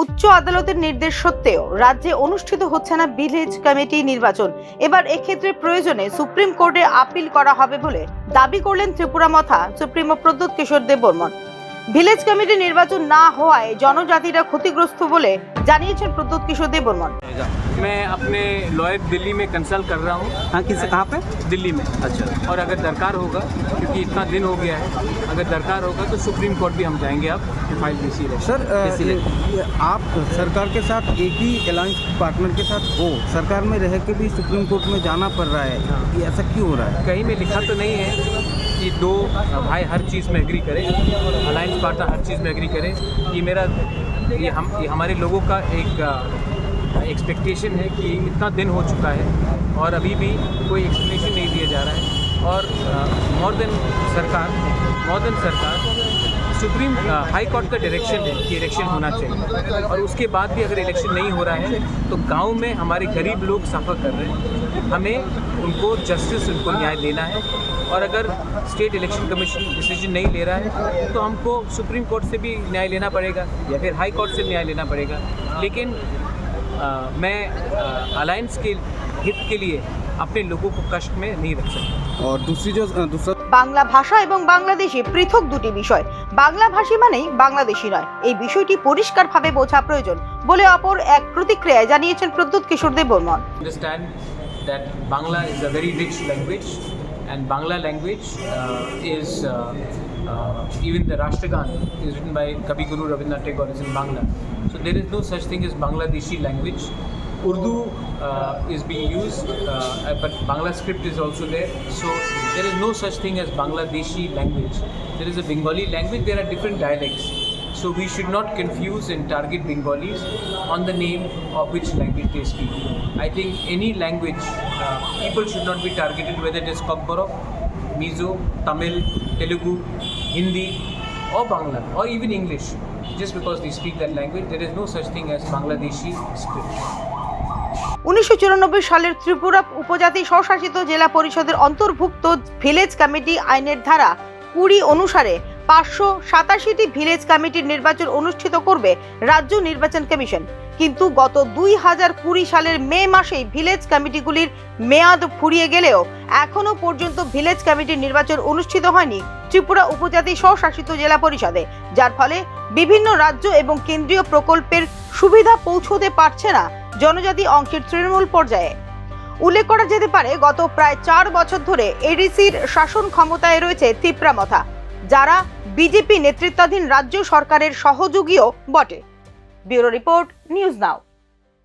উচ্চ আদালতের নির্দেশ সত্ত্বেও রাজ্যে অনুষ্ঠিত হচ্ছে না ভিলেজ কমিটি নির্বাচন। এবার এক্ষেত্রে প্রয়োজনে সুপ্রিম কোর্টে আপিল করা হবে বলে দাবি করলেন ত্রিপুরা মথা সুপ্রিমো প্রদ্যুৎ কিশোর দেববর্মন। ভিলেজ কমিটি নির্বাচন না হওয়ায় জনজাতিরা ক্ষতিগ্রস্ত বলে জানিয়েছেন প্রদ্যুৎ কিশোর দেববর্মন। मैं अपने लॉयर दिल्ली में कंसल्ट कर रहा हूँ। हाँ, किससे कहाँ पे? दिल्ली में। अच्छा। और अगर दरकार होगा, क्योंकि इतना दिन हो गया है, अगर दरकार होगा तो सुप्रीम कोर्ट भी हम जाएंगे। आप फाइल बीसी सर आप सरकार के साथ एक ही अलायंस पार्टनर के साथ हो, सरकार में रह के भी सुप्रीम कोर्ट में जाना पड़ रहा है, ये ऐसा क्यों हो रहा है? कहीं में लिखा तो नहीं है कि दो भाई हर चीज़ में एग्री करें, अलायंस पार्टनर हर चीज़ में एग्री करें। ये हमारे लोगों का एक एक्सपेक्टेशन है कि इतना दिन हो चुका है और अभी भी कोई एक्सप्लेनेशन नहीं दिया जा रहा है। और मोर देन सरकार सुप्रीम हाई कोर्ट का डायरेक्शन है कि इलेक्शन होना चाहिए, और उसके बाद भी अगर इलेक्शन नहीं हो रहा है तो गांव में हमारे गरीब लोग सफ़र कर रहे हैं। हमें उनको जस्टिस, उनको न्याय देना है। और अगर स्टेट इलेक्शन कमीशन डिसीजन नहीं ले रहा है तो हमको सुप्रीम कोर्ट से भी न्याय लेना पड़ेगा या फिर हाई कोर्ट से न्याय लेना पड़ेगा। लेकिन मैं अलायंस के हित के लिए अपने लोगों को कष्ट में नहीं रख सकता। और दूसरा বাংলা ভাষা এবং বাংলাদেশি পৃথক দুটি বিষয়। বাংলা ভাষী মানেই বাংলাদেশি নয়, এই বিষয়টি পরিষ্কারভাবে বোঝা প্রয়োজন বলে অপর এক প্রতিক্রিয়ায় জানিয়েছেন প্রদ্যুৎ কিশোর Debbarman. Understand that Bangla is a very rich language, and Bangla language is even the Rashtragan is written by Kavi Guru Rabindranath Tagore is in Bangla. So there is no such thing as Bangladeshi language. Urdu is being used, but Bangla script is also there. So there is no such thing as Bangladeshi language. There is a Bengali language. There are different dialects. So we should not confuse and target Bengalis on the name of which language they speak. I think any language, people should not be targeted, whether it is Kokborok, Mizo, Tamil, Telugu, Hindi, or Bangla, or even English. Just because they speak that language, there is no such thing as Bangladeshi script. 1994 সালের ত্রিপুরা উপজাতি স্বশাসিত জেলা পরিষদের অন্তর্ভুক্ত village committee আইনের ধারা 20 অনুসারে 587টি village কমিটির নির্বাচন অনুষ্ঠিত করবে রাজ্য নির্বাচন কমিশন। কিন্তু গত 2020 সালের মে মাসেই ভিলেজ কমিটিগুলির মেয়াদ ফুরিয়ে গেলেও এখনো পর্যন্ত ভিলেজ কমিটির নির্বাচন অনুষ্ঠিত হয়নি ত্রিপুরা উপজাতি স্বশাসিত জেলা পরিষদে, যার ফলে বিভিন্ন রাজ্য এবং কেন্দ্রীয় প্রকল্পের সুবিধা পৌঁছতে পারছে না জনজাতি অংশের তৃণমূল পর্যায়ে। উল্লেখ করা যেতে পারে, গত প্রায় 4 বছর ধরে এডিসির শাসন ক্ষমতায় রয়েছে ত্রিপুরা মথা, যারা বিজেপি নেতৃত্বাধীন রাজ্য সরকারের সহযোগীও বটে। Bureau report, news now.